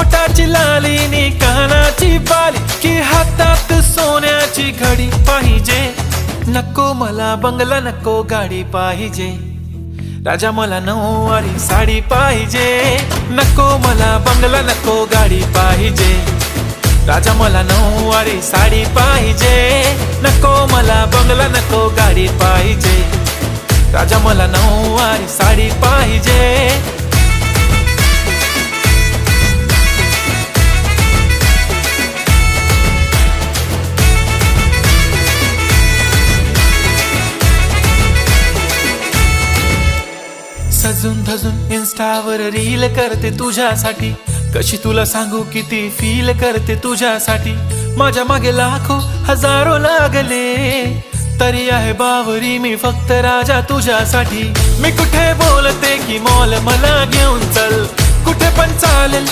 होठाची लाली नी कानाची बाली की हातात सोन्याची घडी पाहिजे. नको मला बंगला नको गाडी पाहिजे. राजा मला नऊवारी साडी पाहिजे. नको मला बंगला नको गाडी पाहिजे. राजा मला नऊवारी साडी पाहिजे. नको मला बंगला नको गाडी पाहिजे. राजा मला नऊवारी साडी पाहिजे. सजून धजून इन्स्टावर रील करते तुझ्यासाठी. कशी तुला सांगू किती फील करते तुझ्यासाठी. माझ्या मागे लाखो हजारो लागले तरी आहे बावरी मी फक्त राजा तुझ्यासाठी. मी कुठे बोलते की मॉल मला घेऊन चल. कुठे पण चालेल